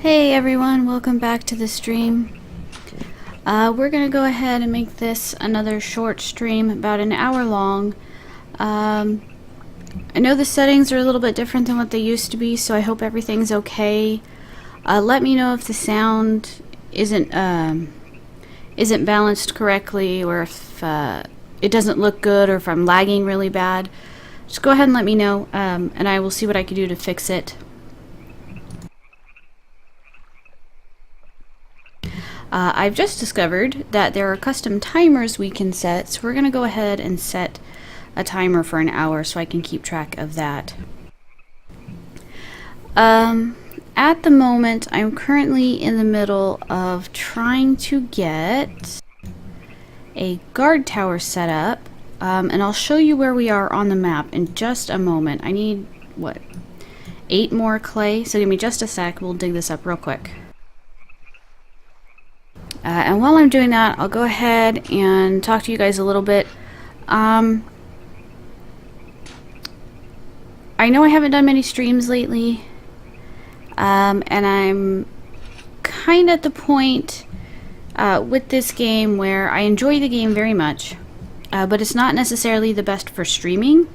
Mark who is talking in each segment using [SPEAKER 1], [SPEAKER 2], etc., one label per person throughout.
[SPEAKER 1] Hey everyone, welcome back to the stream. We're gonna go ahead and make this another short stream, about an hour long. I know the settings are a little bit different than what they used to be, so I hope everything's okay. Let me know if the sound isn't balanced correctly, or if it doesn't look good, or if I'm lagging really bad. Just go ahead and let me know, and I will see what I can do to fix it. I've just discovered that there are custom timers we can set, so we're going to go ahead and set a timer for an hour so I can keep track of that. At the moment, I'm currently in the middle of trying to get a guard tower set up, and I'll show you where we are on the map in just a moment. I need, 8 more clay? So give me just a sec, we'll dig this up real quick. And while I'm doing that, I'll go ahead and talk to you guys a little bit. I know I haven't done many streams lately, and I'm kind of at the point with this game where I enjoy the game very much, but it's not necessarily the best for streaming.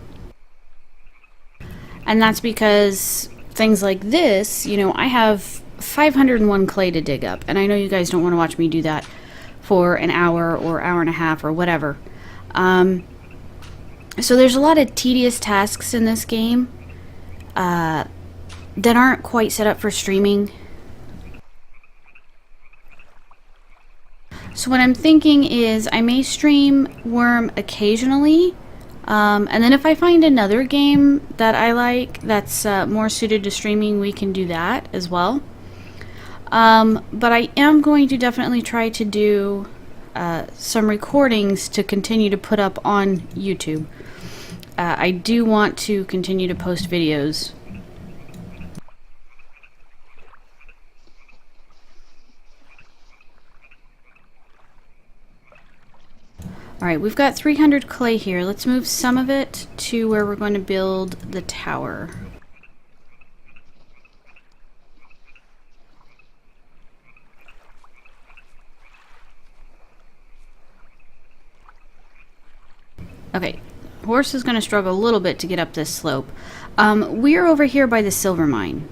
[SPEAKER 1] And that's because things like this, you know, I have 501 clay to dig up, and I know you guys don't want to watch me do that for an hour or hour and a half or whatever. So there's a lot of tedious tasks in this game that aren't quite set up for streaming. So what I'm thinking is I may stream Worm occasionally, and then if I find another game that I like that's more suited to streaming, we can do that as well. But I am going to definitely try to do some recordings to continue to put up on YouTube. I do want to continue to post videos. Alright, we've got 300 clay here. Let's move some of it to where we're going to build the tower. Okay, horse is going to struggle a little bit to get up this slope. We're over here by the silver mine.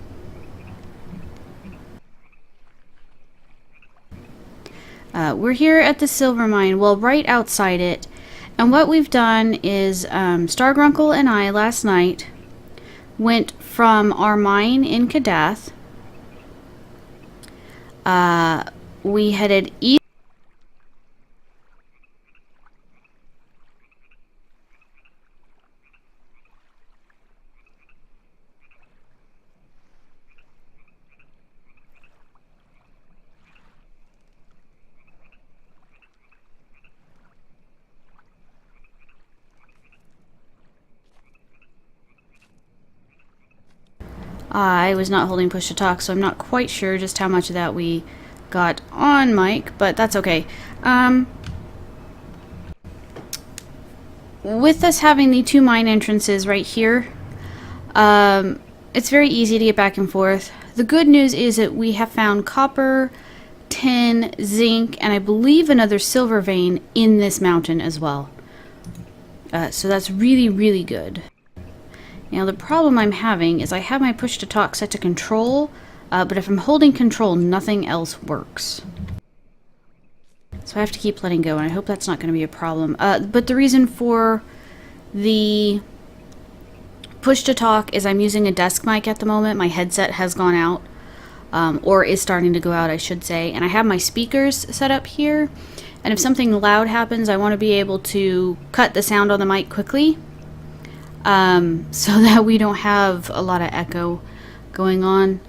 [SPEAKER 1] We're here at the silver mine, well, right outside it. And what we've done is Stargrunkle and I last night went from our mine in Kadath. We headed east. I was not holding push to talk, so I'm not quite sure just how much of that we got on mic, but that's okay. With us having the 2 mine entrances right here, it's very easy to get back and forth. The good news is that we have found copper, tin, zinc, and I believe another silver vein in this mountain as well. So that's really, really good. Now the problem I'm having is I have my push to talk set to control, but if I'm holding control, nothing else works. So I have to keep letting go, and I hope that's not going to be a problem. But the reason for the push to talk is I'm using a desk mic at the moment. My headset has gone out, or is starting to go out, I should say. And I have my speakers set up here, and if something loud happens, I want to be able to cut the sound on the mic quickly. So that we don't have a lot of echo going on.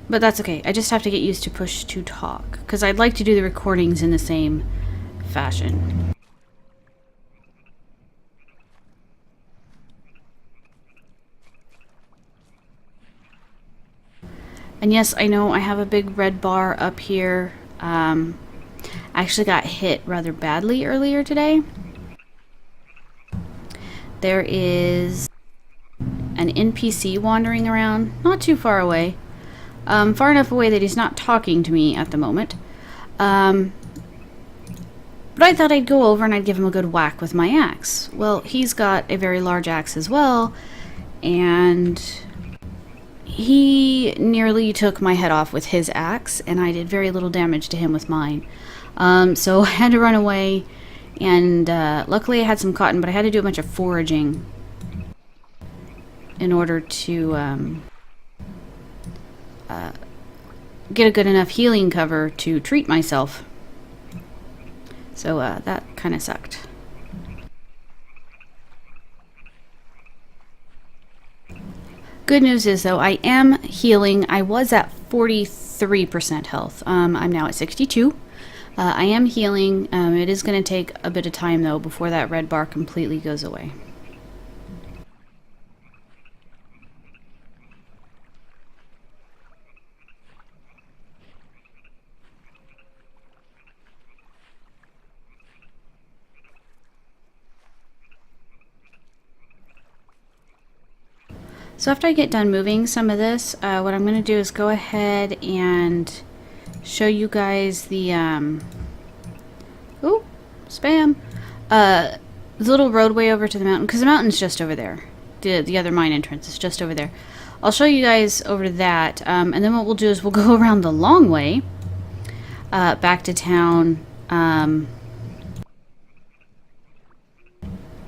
[SPEAKER 1] But that's okay. I just have to get used to push to talk, because I'd like to do the recordings in the same fashion. And yes, I know I have a big red bar up here. I actually got hit rather badly earlier today. There is an NPC wandering around, not too far away. Far enough away that he's not talking to me at the moment. But I thought I'd go over and I'd give him a good whack with my axe. Well, he's got a very large axe as well, and he nearly took my head off with his axe, and I did very little damage to him with mine. So I had to run away, and luckily I had some cotton, but I had to do a bunch of foraging in order to get a good enough healing cover to treat myself. So that kind of sucked. Good news is, though, I am healing. I was at 43% health. I'm now at 62. I am healing. It is going to take a bit of time, though, before that red bar completely goes away. So after I get done moving some of this, what I'm going to do is go ahead and show you guys the, ooh, spam, the little roadway over to the mountain, because the mountain's just over there. The other mine entrance is just over there. I'll show you guys over that, and then what we'll do is we'll go around the long way, back to town.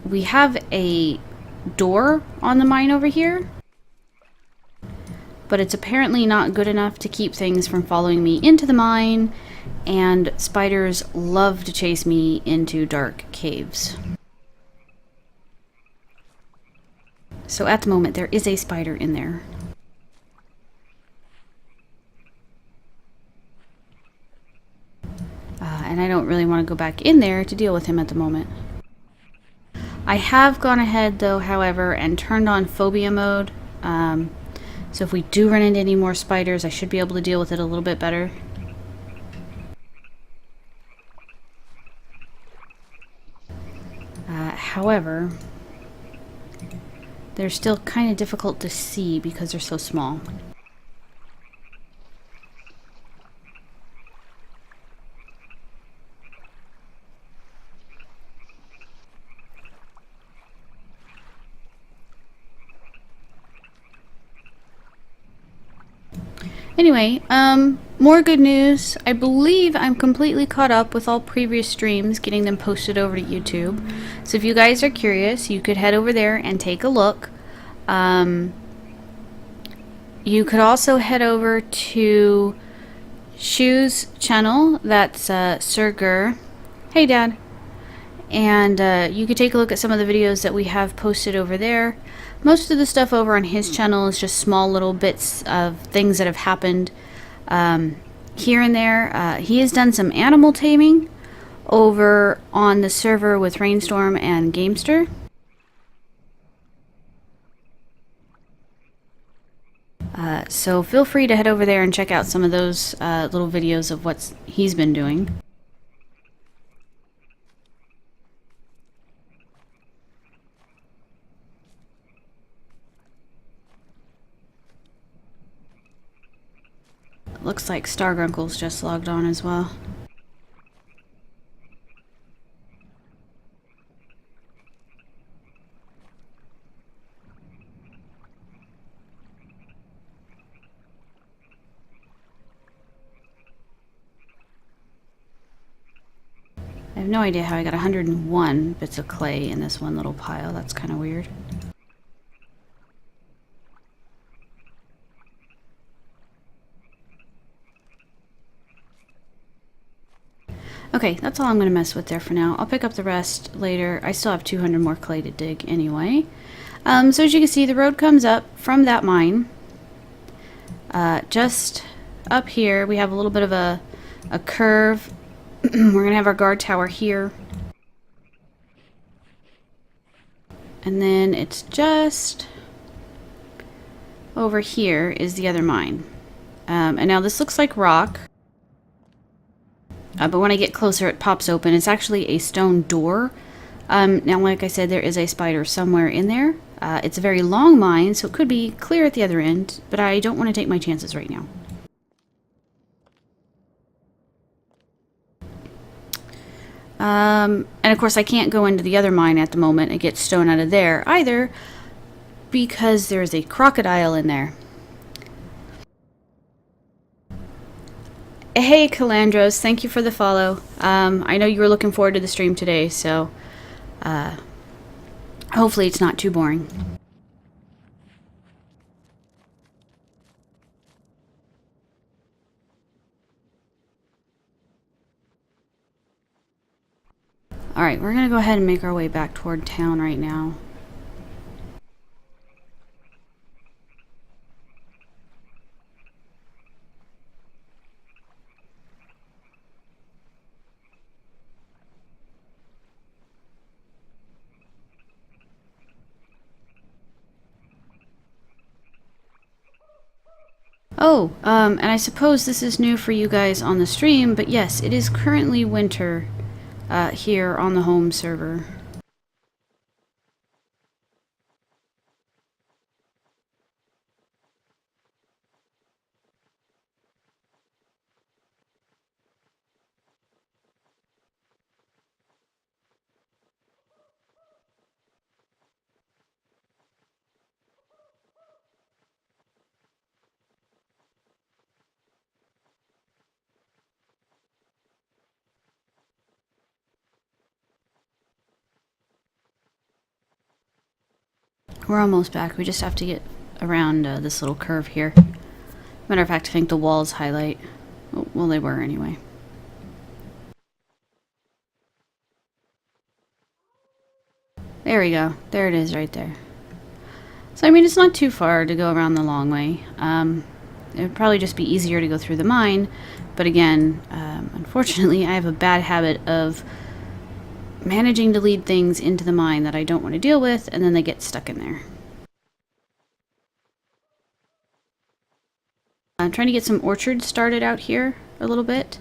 [SPEAKER 1] We have a door on the mine over here, but it's apparently not good enough to keep things from following me into the mine, and spiders love to chase me into dark caves. So at the moment there is a spider in there. And I don't really want to go back in there to deal with him at the moment. I have gone ahead, though, however, and turned on phobia mode. So if we do run into any more spiders, I should be able to deal with it a little bit better. However, they're still kind of difficult to see because they're so small. Anyway, more good news. I believe I'm completely caught up with all previous streams, getting them posted over to YouTube. So if you guys are curious, you could head over there and take a look. You could also head over to Shu's channel. That's Sir Gur. Hey, Dad. And you could take a look at some of the videos that we have posted over there. Most of the stuff over on his channel is just small little bits of things that have happened here and there. He has done some animal taming over on the server with Rainstorm and Gamester. So feel free to head over there and check out some of those little videos of what he's been doing. Looks like Stargrunkle's just logged on as well. I have no idea how I got 101 bits of clay in this one little pile. That's kind of weird. Okay, that's all I'm going to mess with there for now. I'll pick up the rest later. I still have 200 more clay to dig anyway. So as you can see, the road comes up from that mine. Just up here, we have a little bit of a curve. We're going to have our guard tower here. And then it's just over here is the other mine. And now this looks like rock. But when I get closer, it pops open. It's actually a stone door. Now, like I said, there is a spider somewhere in there. It's a very long mine, so it could be clear at the other end, but I don't want to take my chances right now. And of course I can't go into the other mine at the moment and get stone out of there either, because there's a crocodile in there. Hey Calandros, thank you for the follow. I know you were looking forward to the stream today, so hopefully it's not too boring. Alright, we're gonna go ahead and make our way back toward town right now. Oh, and I suppose this is new for you guys on the stream, but yes, it is currently winter here on the home server. We're almost back. We just have to get around this little curve here. Matter of fact, I think the walls highlight. Well, they were anyway. There we go. There it is right there. So, I mean, it's not too far to go around the long way. It would probably just be easier to go through the mine. But again, unfortunately, I have a bad habit of managing to lead things into the mine that I don't want to deal with, and then they get stuck in there. I'm trying to get some orchards started out here a little bit.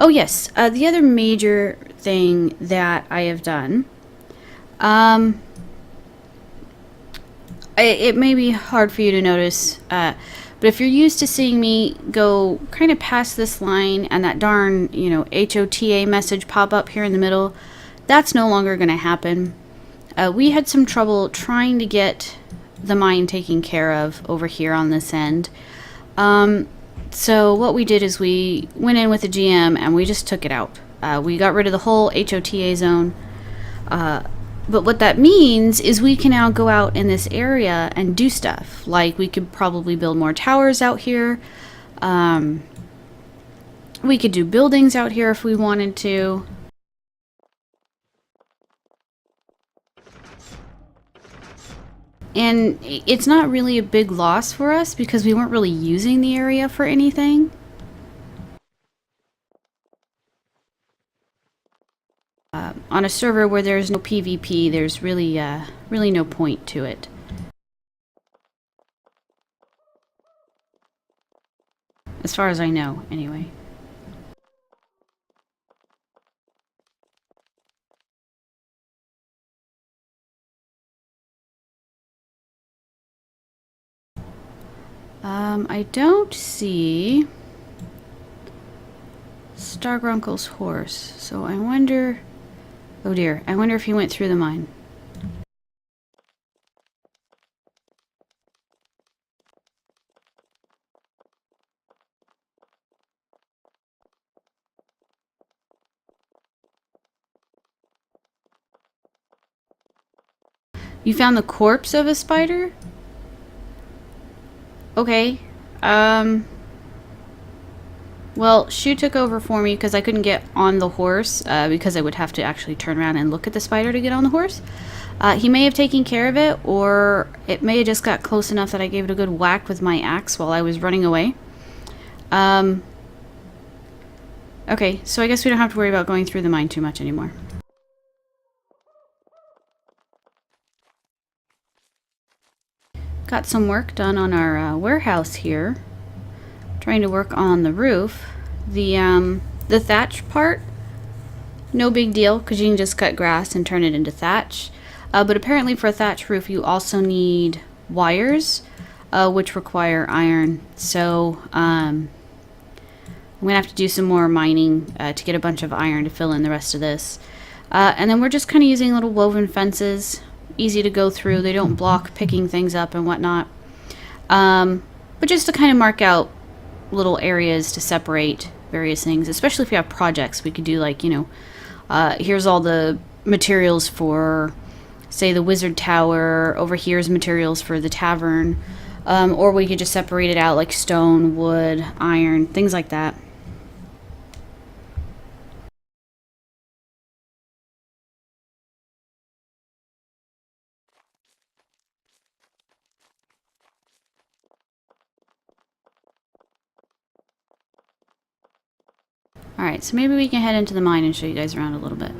[SPEAKER 1] Oh yes, the other major thing that I have done, it may be hard for you to notice, but if you're used to seeing me go kind of past this line and that darn, you know, HOTA message pop up here in the middle, that's no longer going to happen. We had some trouble trying to get the mine taken care of over here on this end. So what we did is we went in with the GM and we just took it out. We got rid of the whole HOTA zone. But what that means is we can now go out in this area and do stuff. Like we could probably build more towers out here. We could do buildings out here if we wanted to. And it's not really a big loss for us because we weren't really using the area for anything. On a server where there's no PvP, there's really no point to it. As far as I know, anyway. I don't see Stargrunkle's horse, so I wonder... Oh dear, I wonder if he went through the mine. You found the corpse of a spider? Okay. Well, Shu took over for me because I couldn't get on the horse because I would have to actually turn around and look at the spider to get on the horse. He may have taken care of it, or it may have just got close enough that I gave it a good whack with my axe while I was running away. Okay, so I guess we don't have to worry about going through the mine too much anymore. Got some work done on our warehouse here. Trying to work on the roof. The thatch part, no big deal because you can just cut grass and turn it into thatch. But apparently for a thatch roof you also need wires, which require iron. So I'm going to have to do some more mining to get a bunch of iron to fill in the rest of this. And then we're just kind of using little woven fences. Easy to go through. They don't block picking things up and whatnot. But just to kind of mark out little areas to separate various things, especially if we have projects. We could do like, here's all the materials for, say, the wizard tower. Over here's materials for the tavern. Or we could just separate it out like stone, wood, iron, things like that. Alright, so maybe we can head into the mine and show you guys around a little bit.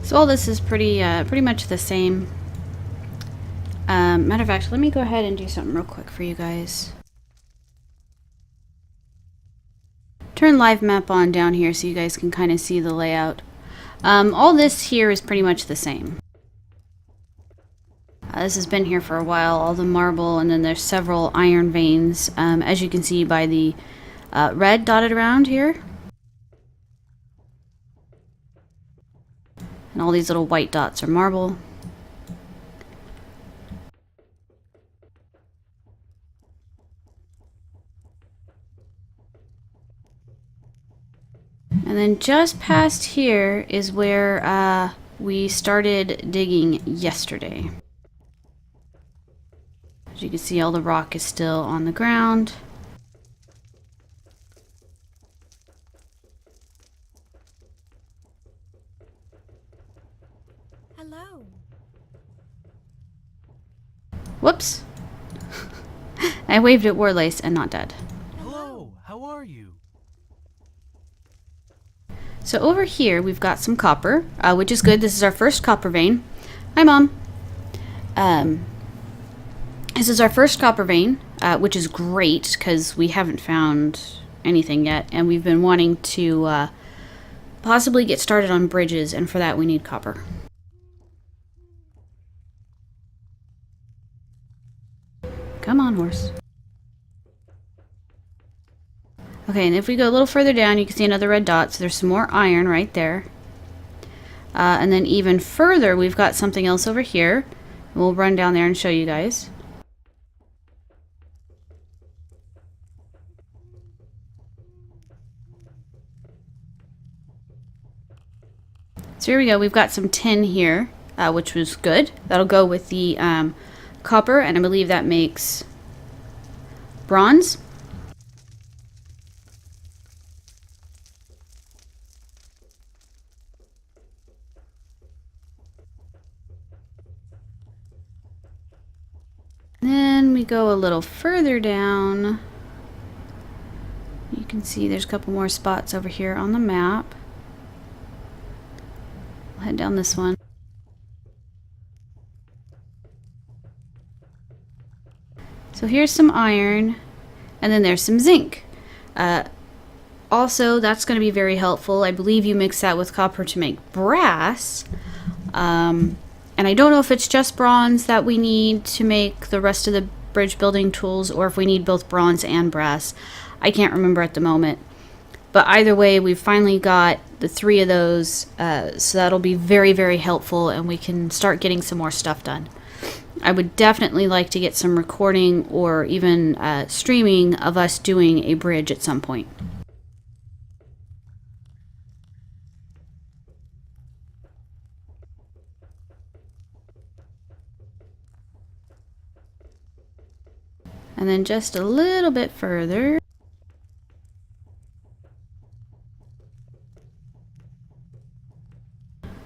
[SPEAKER 1] So all this is pretty much the same. Matter of fact, let me go ahead and do something real quick for you guys. Turn live map on down here so you guys can kind of see the layout. All this here is pretty much the same. This has been here for a while, all the marble, and then there's several iron veins, as you can see by the red dotted around here. And all these little white dots are marble. And then just past here is where we started digging yesterday. As you can see, all the rock is still on the ground.
[SPEAKER 2] Hello.
[SPEAKER 1] Whoops. I waved at Warlace and not dead.
[SPEAKER 2] Hello, how are you?
[SPEAKER 1] So over here we've got some copper, which is good. This is our first copper vein. Hi, Mom. This is our first copper vein, which is great because we haven't found anything yet, and we've been wanting to possibly get started on bridges, and for that we need copper. Come on, horse. Okay, and if we go a little further down, you can see another red dot, so there's some more iron right there. And then even further, we've got something else over here. We'll run down there and show you guys. So here we go, we've got some tin here, which was good. That'll go with the copper, and I believe that makes bronze. Then we go a little further down. You can see there's a couple more spots over here on the map. I'll head down this one. So here's some iron, and then there's some zinc. Also, that's going to be very helpful. I believe you mix that with copper to make brass. And I don't know if it's just bronze that we need to make the rest of the bridge building tools, or if we need both bronze and brass. I can't remember at the moment. But either way, we've finally got the 3 of those, so that'll be very, very helpful, and we can start getting some more stuff done. I would definitely like to get some recording or even streaming of us doing a bridge at some point. And then just a little bit further.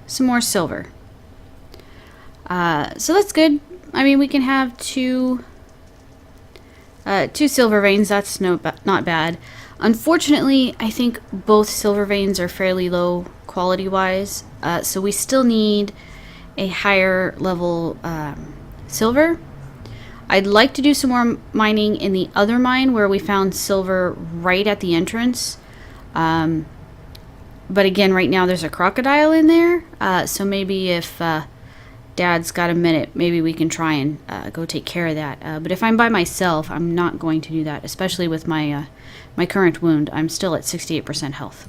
[SPEAKER 1] Some more silver. So that's good. I mean, we can have two silver veins. That's not bad. Unfortunately, I think both silver veins are fairly low quality-wise, so we still need a higher level silver. I'd like to do some more mining in the other mine where we found silver right at the entrance. But again, right now there's a crocodile in there, so maybe if Dad's got a minute, maybe we can try and go take care of that. But if I'm by myself, I'm not going to do that, especially with my my current wound. I'm still at 68% health.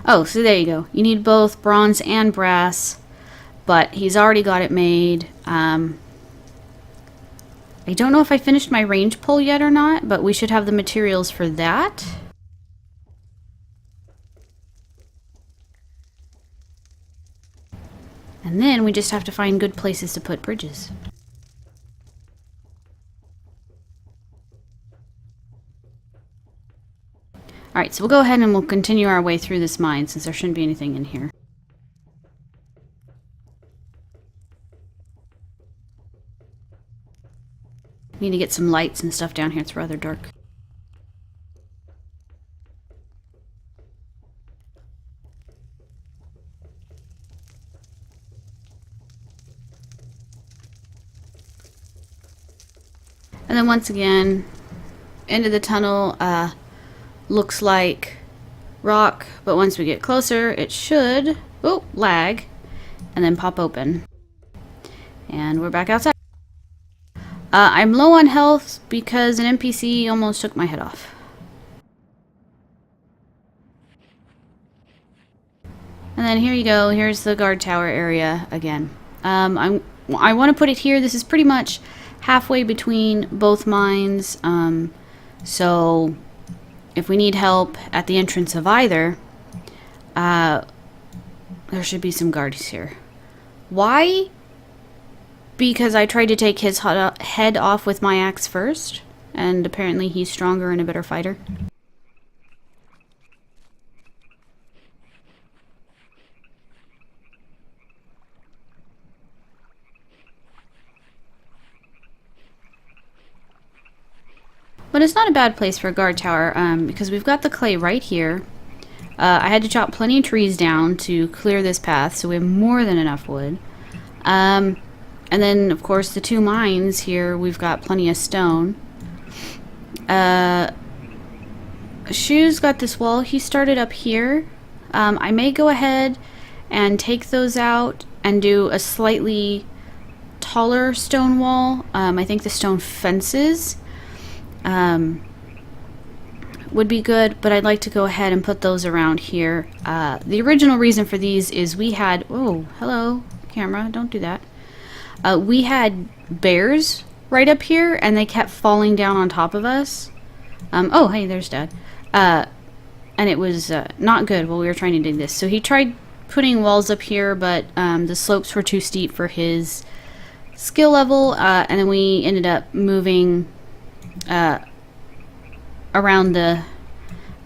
[SPEAKER 1] Oh, so there you go. You need both bronze and brass, but he's already got it made. I don't know if I finished my range pull yet or not, but we should have the materials for that. And then we just have to find good places to put bridges. Alright, so we'll go ahead and we'll continue our way through this mine since there shouldn't be anything in here. Need to get some lights and stuff down here. It's rather dark. And then once again, end of the tunnel looks like rock, but once we get closer, it should, oh, lag, and then pop open. And we're back outside. I'm low on health because an NPC almost took my head off. And then here you go. Here's the guard tower area again. I want to put it here. This is pretty much halfway between both mines. So if we need help at the entrance of either, there should be some guards here. Why? Because I tried to take his head off with my axe first, and apparently he's stronger and a better fighter. But it's not a bad place for a guard tower, because we've got the clay right here. I had to chop plenty of trees down to clear this path, so we have more than enough wood. And then, of course, the two mines here, we've got plenty of stone. Shoe's got this wall. He started up here. I may go ahead and take those out and do a slightly taller stone wall. I think the stone fences would be good, but I'd like to go ahead and put those around here. The original reason for these is we had... Oh, hello, camera, don't do that. We had bears right up here, and they kept falling down on top of us. Oh, hey, there's Dad. And it was not good while we were trying to dig this. So he tried putting walls up here, but the slopes were too steep for his skill level, and then we ended up moving around the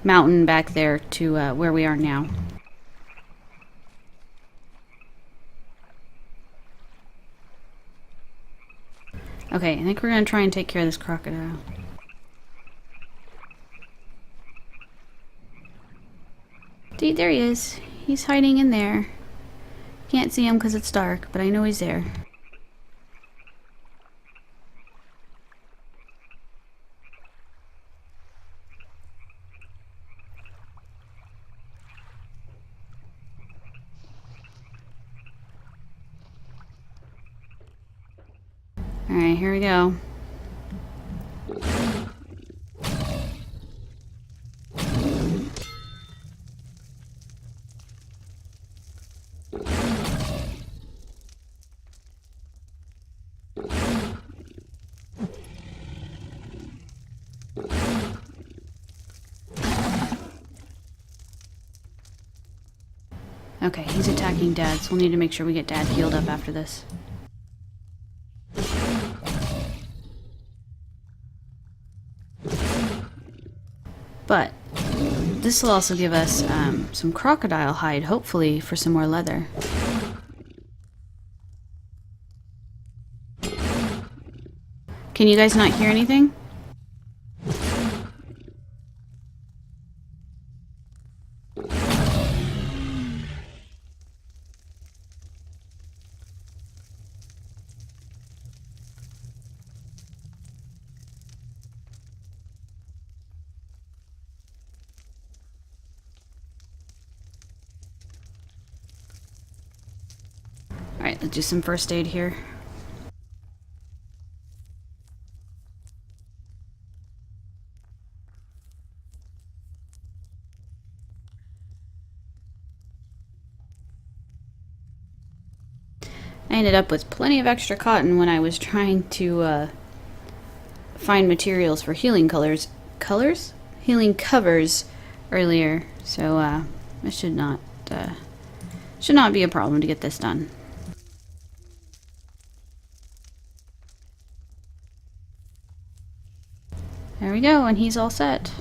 [SPEAKER 1] mountain back there to where we are now. Okay, I think we're going to try and take care of this crocodile. Dude, there he is. He's hiding in there. Can't see him because it's dark, but I know he's there. Alright, here we go. Okay, he's attacking Dad, so we'll need to make sure we get Dad healed up after this. But this will also give us some crocodile hide, hopefully, for some more leather. Can you guys not hear anything? Alright, let's do some first aid here. I ended up with plenty of extra cotton when I was trying to find materials for healing healing covers earlier. So it should not be a problem to get this done. There we go, and he's all set.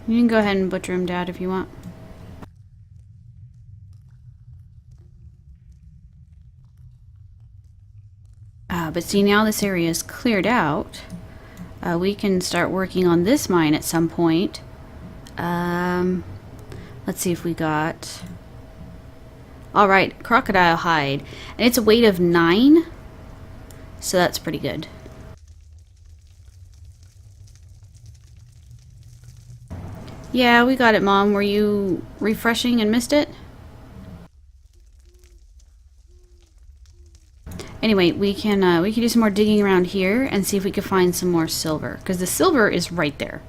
[SPEAKER 1] You can go ahead and butcher him, Dad, if you want. But see, now this area is cleared out. We can start working on this mine at some point. Let's see if we got... Alright, crocodile hide. And it's a weight of 9. So that's pretty good. Yeah, we got it, Mom. Were you refreshing and missed it? Anyway, we can do some more digging around here and see if we can find some more silver, because the silver is right there.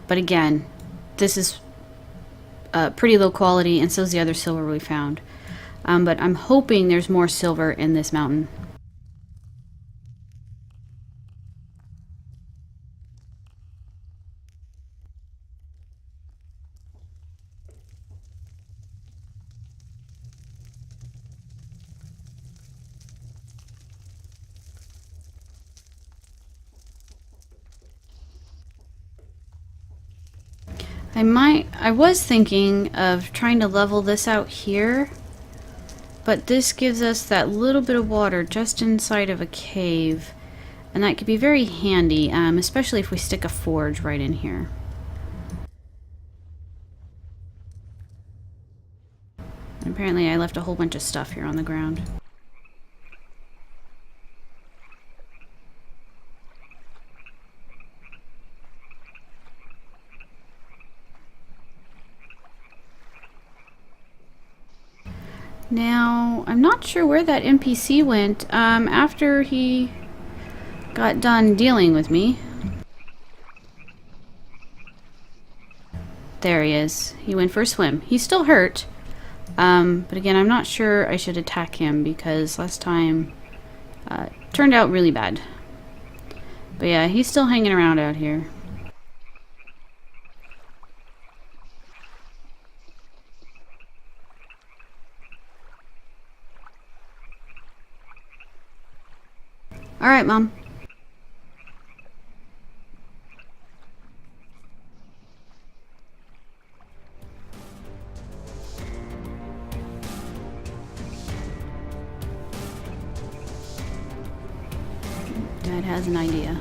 [SPEAKER 1] But again, this is pretty low quality, and so is the other silver we found. But I'm hoping there's more silver in this mountain. I was thinking of trying to level this out here, but this gives us that little bit of water just inside of a cave, and that could be very handy, especially if we stick a forge right in here. And apparently I left a whole bunch of stuff here on the ground. Now, I'm not sure where that NPC went after he got done dealing with me. There he is. He went for a swim. He's still hurt. But again, I'm not sure I should attack him because last time turned out really bad. But yeah, he's still hanging around out here. Alright, Mom. Dad has an idea.